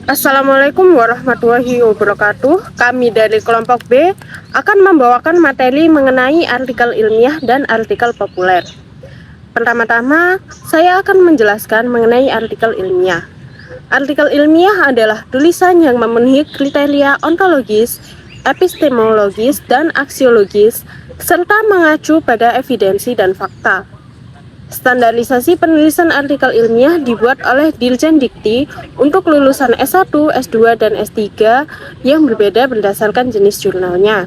Assalamualaikum warahmatullahi wabarakatuh. Kami dari kelompok B akan membawakan materi mengenai artikel ilmiah dan artikel populer. Pertama-tama, saya akan menjelaskan mengenai artikel ilmiah. Artikel ilmiah adalah tulisan yang memenuhi kriteria ontologis, epistemologis, dan aksiologis, serta mengacu pada evidensi dan fakta. Standarisasi penulisan artikel ilmiah dibuat oleh Dirjen Dikti untuk lulusan S1, S2, dan S3 yang berbeda berdasarkan jenis jurnalnya.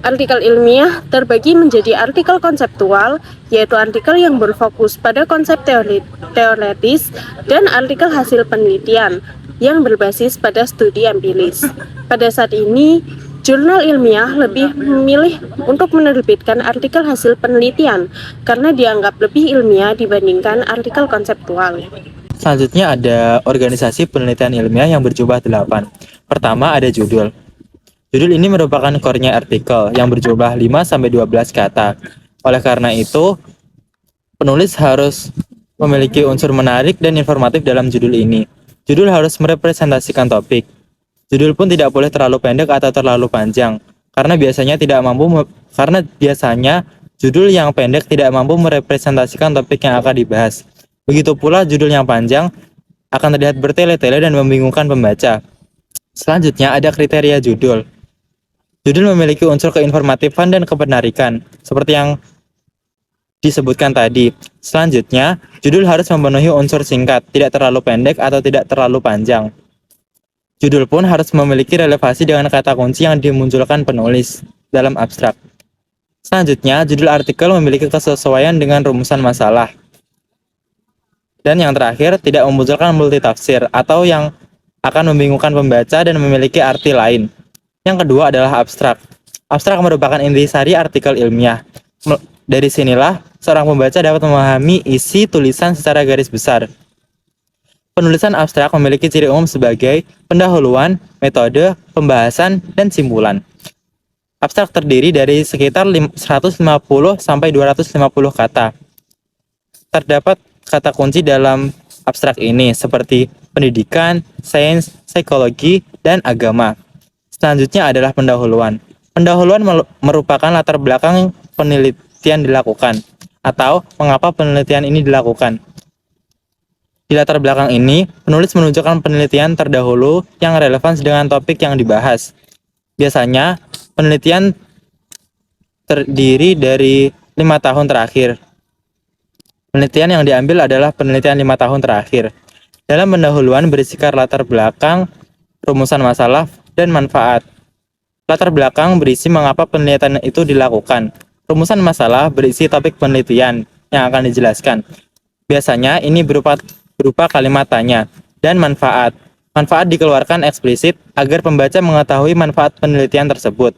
Artikel ilmiah terbagi menjadi artikel konseptual, yaitu artikel yang berfokus pada konsep teoretis, dan artikel hasil penelitian yang berbasis pada studi empiris. Pada saat ini, jurnal ilmiah lebih memilih untuk menerbitkan artikel hasil penelitian karena dianggap lebih ilmiah dibandingkan artikel konseptual. Selanjutnya ada organisasi penelitian ilmiah yang berjumlah 8. Pertama ada judul. Judul ini merupakan core-nya artikel yang berjumlah 5-12 kata. Oleh karena itu, penulis harus memiliki unsur menarik dan informatif dalam judul ini. Judul harus merepresentasikan topik. Judul pun tidak boleh terlalu pendek atau terlalu panjang, karena biasanya judul yang pendek tidak mampu merepresentasikan topik yang akan dibahas. Begitu pula judul yang panjang akan terlihat bertele-tele dan membingungkan pembaca. Selanjutnya ada kriteria judul. Judul memiliki unsur keinformatifan dan kepenarikan, seperti yang disebutkan tadi. Selanjutnya, judul harus memenuhi unsur singkat, tidak terlalu pendek atau tidak terlalu panjang. Judul pun harus memiliki relevansi dengan kata kunci yang dimunculkan penulis dalam abstrak. Selanjutnya, judul artikel memiliki kesesuaian dengan rumusan masalah. Dan yang terakhir, tidak memunculkan multitafsir atau yang akan membingungkan pembaca dan memiliki arti lain. Yang kedua adalah abstrak. Abstrak merupakan intisari artikel ilmiah. Dari sinilah seorang pembaca dapat memahami isi tulisan secara garis besar. Penulisan abstrak memiliki ciri umum sebagai pendahuluan, metode, pembahasan, dan simpulan. Abstrak terdiri dari sekitar 150 sampai 250 kata. Terdapat kata kunci dalam abstrak ini seperti pendidikan, sains, psikologi, dan agama. Selanjutnya adalah pendahuluan. Pendahuluan merupakan latar belakang penelitian dilakukan, atau mengapa penelitian ini dilakukan. Di latar belakang ini, penulis menunjukkan penelitian terdahulu yang relevan dengan topik yang dibahas. Biasanya, penelitian terdiri dari 5 tahun terakhir. Penelitian yang diambil adalah penelitian 5 tahun terakhir. Dalam pendahuluan berisikan latar belakang, rumusan masalah, dan manfaat. Latar belakang berisi mengapa penelitian itu dilakukan. Rumusan masalah berisi topik penelitian yang akan dijelaskan. Biasanya ini berupa kalimat tanya. Dan manfaat. Manfaat dikeluarkan eksplisit agar pembaca mengetahui manfaat penelitian tersebut.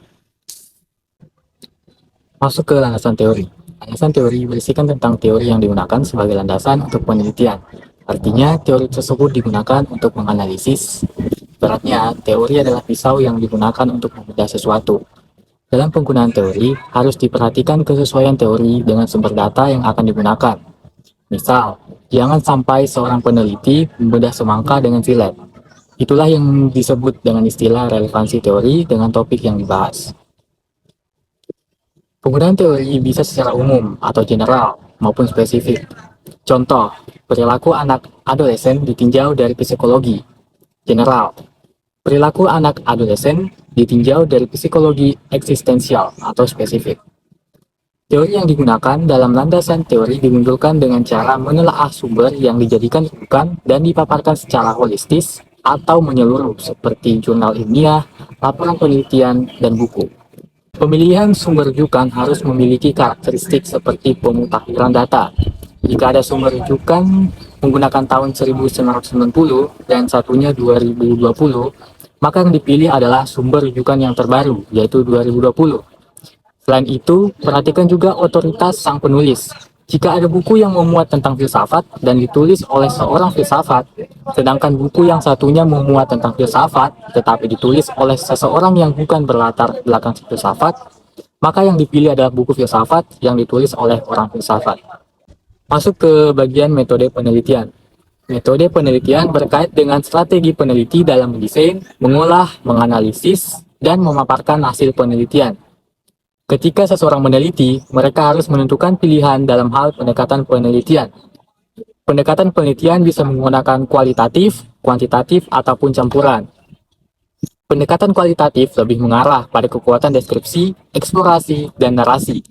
Masuk ke landasan teori. Landasan teori berisikan tentang teori yang digunakan sebagai landasan untuk penelitian. Artinya, teori tersebut digunakan untuk menganalisis. Ibaratnya, teori adalah pisau yang digunakan untuk membedah sesuatu. Dalam penggunaan teori, harus diperhatikan kesesuaian teori dengan sumber data yang akan digunakan. Misal, jangan sampai seorang peneliti membedah semangka dengan silet. Itulah yang disebut dengan istilah relevansi teori dengan topik yang dibahas. Penggunaan teori bisa secara umum atau general maupun spesifik. Contoh, perilaku anak adolesen ditinjau dari psikologi. General, perilaku anak adolesen ditinjau dari psikologi eksistensial atau spesifik. Teori yang digunakan dalam landasan teori dimunculkan dengan cara menelaah sumber yang dijadikan rujukan dan dipaparkan secara holistis atau menyeluruh seperti jurnal ilmiah, laporan penelitian, dan buku. Pemilihan sumber rujukan harus memiliki karakteristik seperti pemutakhiran data. Jika ada sumber rujukan menggunakan tahun 1990 dan satunya 2020, maka yang dipilih adalah sumber rujukan yang terbaru, yaitu 2020. Selain itu, perhatikan juga otoritas sang penulis. Jika ada buku yang memuat tentang filsafat dan ditulis oleh seorang filsafat, sedangkan buku yang satunya memuat tentang filsafat tetapi ditulis oleh seseorang yang bukan berlatar belakang filsafat, maka yang dipilih adalah buku filsafat yang ditulis oleh orang filsafat. Masuk ke bagian metode penelitian. Metode penelitian berkait dengan strategi peneliti dalam mendesain, mengolah, menganalisis, dan memaparkan hasil penelitian. Ketika seseorang meneliti, mereka harus menentukan pilihan dalam hal pendekatan penelitian. Pendekatan penelitian bisa menggunakan kualitatif, kuantitatif, ataupun campuran. Pendekatan kualitatif lebih mengarah pada kekuatan deskripsi, eksplorasi, dan narasi.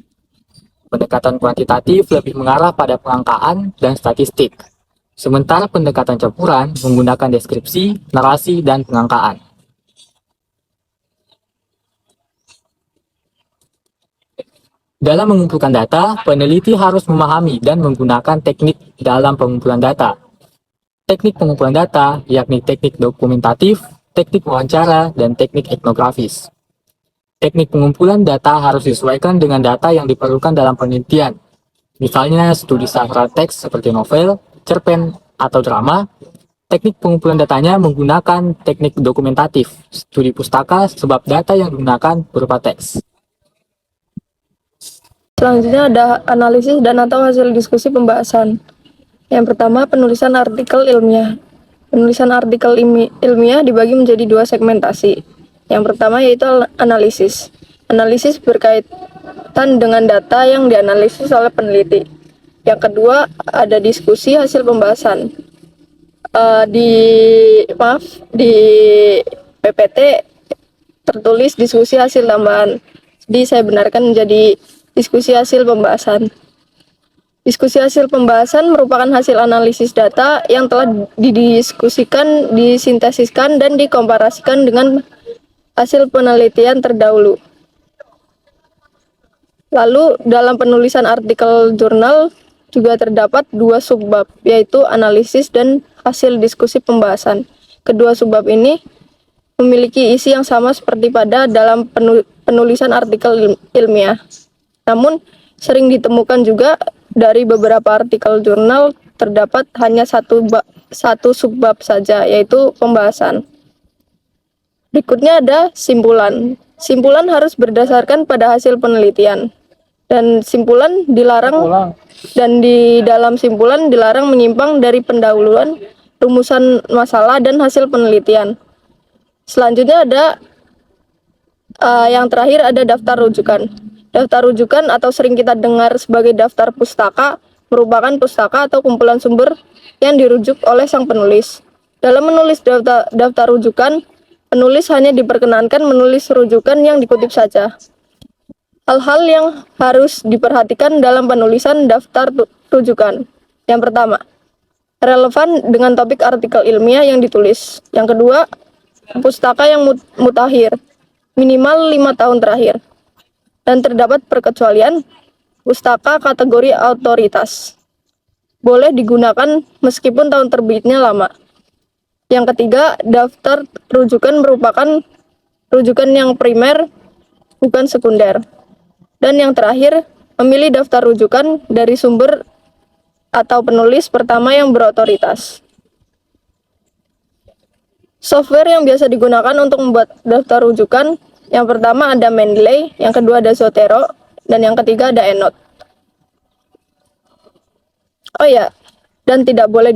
Pendekatan kuantitatif lebih mengarah pada pengangkaan dan statistik. Sementara pendekatan campuran menggunakan deskripsi, narasi, dan pengangkaan. Dalam mengumpulkan data, peneliti harus memahami dan menggunakan teknik dalam pengumpulan data. Teknik pengumpulan data yakni teknik dokumentatif, teknik wawancara, dan teknik etnografis. Teknik pengumpulan data harus disesuaikan dengan data yang diperlukan dalam penelitian. Misalnya studi sastra teks seperti novel, cerpen, atau drama. Teknik pengumpulan datanya menggunakan teknik dokumentatif, studi pustaka sebab data yang digunakan berupa teks. Selanjutnya ada analisis dan atau hasil diskusi pembahasan. Yang pertama, penulisan artikel ilmiah. Penulisan artikel ilmiah dibagi menjadi dua segmentasi. Yang pertama yaitu analisis. Analisis berkaitan dengan data yang dianalisis oleh peneliti. Yang kedua ada diskusi hasil pembahasan. Di PPT tertulis diskusi hasil tambahan. Jadi saya benarkan menjadi diskusi hasil pembahasan. Diskusi hasil pembahasan merupakan hasil analisis data yang telah didiskusikan, disintesiskan, dan dikomparasikan dengan hasil penelitian terdahulu. Lalu dalam penulisan artikel jurnal juga terdapat dua subbab, yaitu analisis dan hasil diskusi pembahasan. Kedua subbab ini memiliki isi yang sama seperti pada dalam penulisan artikel ilmiah. Namun, sering ditemukan juga dari beberapa artikel jurnal terdapat hanya satu subbab saja, yaitu pembahasan. Berikutnya ada simpulan. Simpulan harus berdasarkan pada hasil penelitian. Dan simpulan dilarang dan di dalam simpulan dilarang menyimpang dari pendahuluan, rumusan masalah, dan hasil penelitian. Selanjutnya ada yang terakhir ada daftar rujukan. Daftar rujukan atau sering kita dengar sebagai daftar pustaka merupakan pustaka atau kumpulan sumber yang dirujuk oleh sang penulis. Dalam menulis daftar rujukan, penulis hanya diperkenankan menulis rujukan yang dikutip saja. Hal-hal yang harus diperhatikan dalam penulisan daftar rujukan. Yang pertama, relevan dengan topik artikel ilmiah yang ditulis. Yang kedua, pustaka yang mutakhir, minimal 5 tahun terakhir. Dan terdapat perkecualian, pustaka kategori otoritas. Boleh digunakan meskipun tahun terbitnya lama. Yang ketiga, daftar rujukan merupakan rujukan yang primer, bukan sekunder. Dan yang terakhir, memilih daftar rujukan dari sumber atau penulis pertama yang berotoritas. Software yang biasa digunakan untuk membuat daftar rujukan, yang pertama ada Mendeley, yang kedua ada Zotero, dan yang ketiga ada EndNote. Oh ya, dan tidak boleh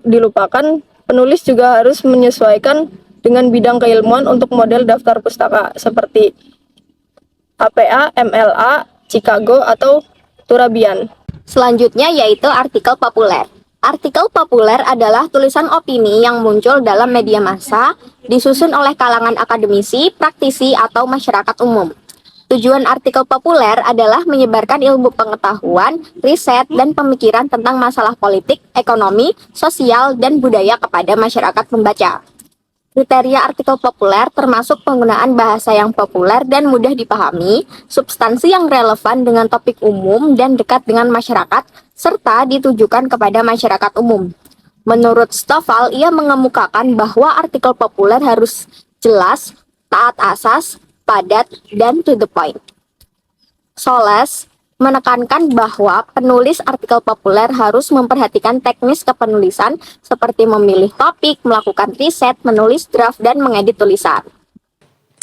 dilupakan, penulis juga harus menyesuaikan dengan bidang keilmuan untuk model daftar pustaka, seperti APA, MLA, Chicago, atau Turabian. Selanjutnya yaitu artikel populer. Artikel populer adalah tulisan opini yang muncul dalam media massa, disusun oleh kalangan akademisi, praktisi, atau masyarakat umum. Tujuan artikel populer adalah menyebarkan ilmu pengetahuan, riset, dan pemikiran tentang masalah politik, ekonomi, sosial, dan budaya kepada masyarakat pembaca. Kriteria artikel populer termasuk penggunaan bahasa yang populer dan mudah dipahami, substansi yang relevan dengan topik umum dan dekat dengan masyarakat, serta ditujukan kepada masyarakat umum. Menurut Stoffel, ia mengemukakan bahwa artikel populer harus jelas, taat asas, padat, dan to the point. Soles menekankan bahwa penulis artikel populer harus memperhatikan teknis kepenulisan seperti memilih topik, melakukan riset, menulis draft, dan mengedit tulisan.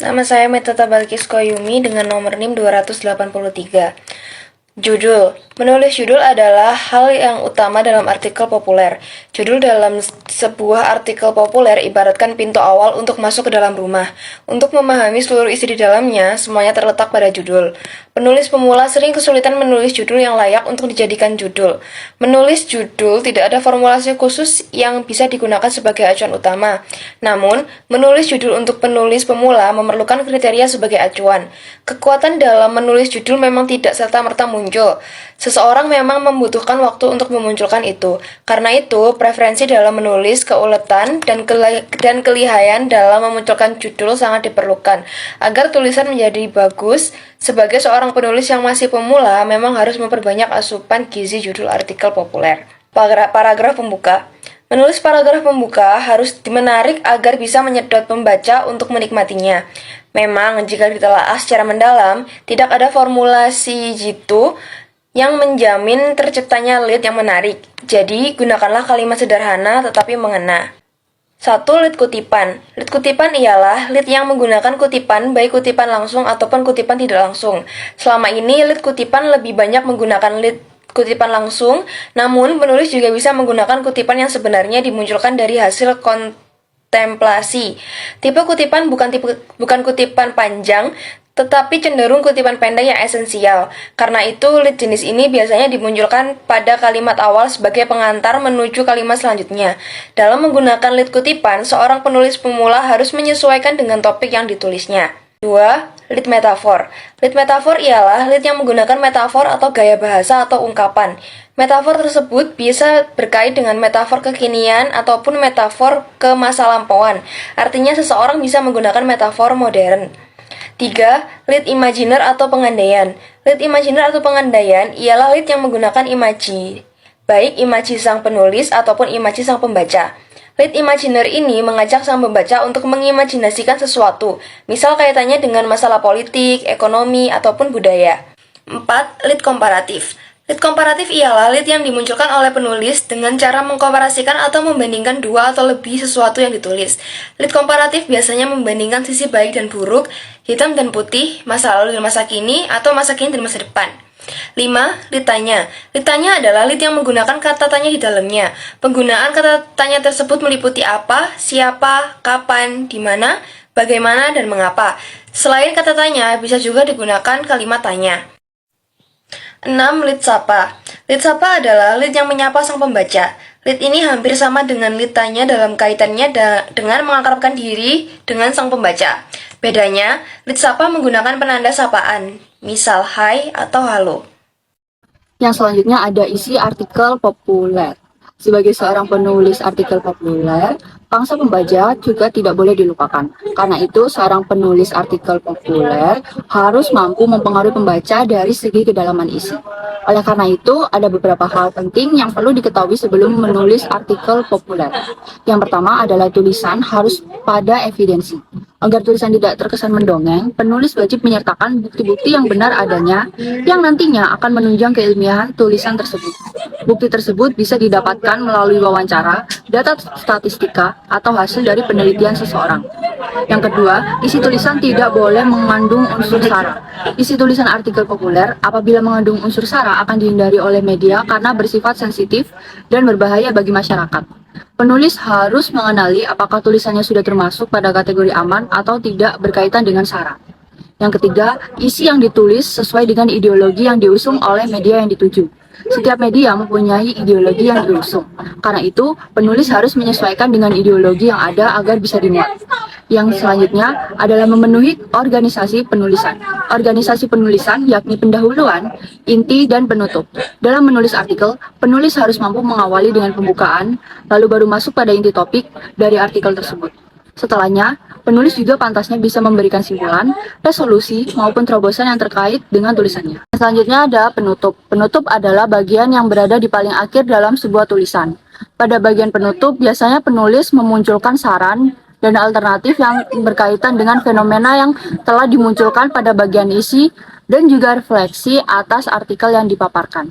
Nama saya Metata Balkis Koyumi dengan nomor NIM 283. Judul. Menulis judul adalah hal yang utama dalam artikel populer. Judul dalam sebuah artikel populer ibaratkan pintu awal untuk masuk ke dalam rumah. Untuk memahami seluruh isi di dalamnya, semuanya terletak pada judul. Penulis pemula sering kesulitan menulis judul yang layak untuk dijadikan judul. Menulis judul tidak ada formulasi khusus yang bisa digunakan sebagai acuan utama. Namun, menulis judul untuk penulis pemula memerlukan kriteria sebagai acuan. Kekuatan dalam menulis judul memang tidak serta-merta muncul. Seseorang memang membutuhkan waktu untuk memunculkan itu. Karena itu, preferensi dalam menulis, keuletan, dan kelihayan dalam memunculkan judul sangat diperlukan. Agar tulisan menjadi bagus, sebagai seorang penulis yang masih pemula, memang harus memperbanyak asupan gizi judul artikel populer. Paragraf pembuka. Menulis paragraf pembuka harus menarik agar bisa menyedot pembaca untuk menikmatinya. Memang, jika ditelaah secara mendalam, tidak ada formulasi jitu yang menjamin terciptanya lead yang menarik. Jadi, gunakanlah kalimat sederhana tetapi mengena. 1. Lead kutipan. Lead kutipan ialah lead yang menggunakan kutipan, baik kutipan langsung ataupun kutipan tidak langsung. Selama ini, lead kutipan lebih banyak menggunakan lead kutipan langsung, namun penulis juga bisa menggunakan kutipan yang sebenarnya dimunculkan dari hasil kontemplasi. Tipe kutipan bukan kutipan panjang, tetapi cenderung kutipan pendek yang esensial. Karena itu, lead jenis ini biasanya dimunculkan pada kalimat awal sebagai pengantar menuju kalimat selanjutnya. Dalam menggunakan lead kutipan, seorang penulis pemula harus menyesuaikan dengan topik yang ditulisnya. 2. Lead metafor. Lead metafor ialah lead yang menggunakan metafor atau gaya bahasa atau ungkapan. Metafor tersebut bisa berkait dengan metafor kekinian ataupun metafor ke masa lampauan. Artinya seseorang bisa menggunakan metafor modern. 3. Lead imajiner atau pengandaian. Lead imajiner atau pengandaian ialah lead yang menggunakan imaji, baik imaji sang penulis ataupun imaji sang pembaca. Lead imajiner ini mengajak sang pembaca untuk mengimajinasikan sesuatu, misal kaitannya dengan masalah politik, ekonomi, ataupun budaya. 4. Lead komparatif. Lead komparatif ialah lead yang dimunculkan oleh penulis dengan cara mengkomparasikan atau membandingkan dua atau lebih sesuatu yang ditulis. Lead komparatif biasanya membandingkan sisi baik dan buruk, hitam dan putih, masa lalu dan masa kini, atau masa kini dan masa depan. 5. Lead tanya. Lead tanya adalah lead yang menggunakan kata tanya di dalamnya. Penggunaan kata tanya tersebut meliputi apa, siapa, kapan, di mana, bagaimana, dan mengapa. Selain kata tanya, bisa juga digunakan kalimat tanya. 6. Lead sapa. Lead sapa adalah lead yang menyapa sang pembaca. Lead ini hampir sama dengan lead tanya dalam kaitannya dengan mengakrabkan diri dengan sang pembaca. Bedanya, lead sapa menggunakan penanda sapaan, misal hai atau halo. Yang selanjutnya ada isi artikel populer. Sebagai seorang penulis artikel populer, pangsa pembaca juga tidak boleh dilupakan. Karena itu, seorang penulis artikel populer harus mampu mempengaruhi pembaca dari segi kedalaman isi. Oleh karena itu, ada beberapa hal penting yang perlu diketahui sebelum menulis artikel populer. Yang pertama adalah tulisan harus pada evidensi. Agar tulisan tidak terkesan mendongeng, penulis wajib menyertakan bukti-bukti yang benar adanya yang nantinya akan menunjang keilmiahan tulisan tersebut. Bukti tersebut bisa didapatkan melalui wawancara, data statistika, atau hasil dari penelitian seseorang. Yang kedua, isi tulisan tidak boleh mengandung unsur sara. Isi tulisan artikel populer apabila mengandung unsur sara akan dihindari oleh media karena bersifat sensitif dan berbahaya bagi masyarakat. Penulis harus mengenali apakah tulisannya sudah termasuk pada kategori aman atau tidak berkaitan dengan sara. Yang ketiga, isi yang ditulis sesuai dengan ideologi yang diusung oleh media yang dituju. Setiap media mempunyai ideologi yang diusung. Karena itu, penulis harus menyesuaikan dengan ideologi yang ada agar bisa dimuat. Yang selanjutnya adalah memenuhi organisasi penulisan. Organisasi penulisan yakni pendahuluan, inti, dan penutup. Dalam menulis artikel, penulis harus mampu mengawali dengan pembukaan, lalu baru masuk pada inti topik dari artikel tersebut. Setelahnya, penulis juga pantasnya bisa memberikan simpulan, resolusi, maupun terobosan yang terkait dengan tulisannya. Selanjutnya ada penutup. Penutup adalah bagian yang berada di paling akhir dalam sebuah tulisan. Pada bagian penutup, biasanya penulis memunculkan saran dan alternatif yang berkaitan dengan fenomena yang telah dimunculkan pada bagian isi dan juga refleksi atas artikel yang dipaparkan.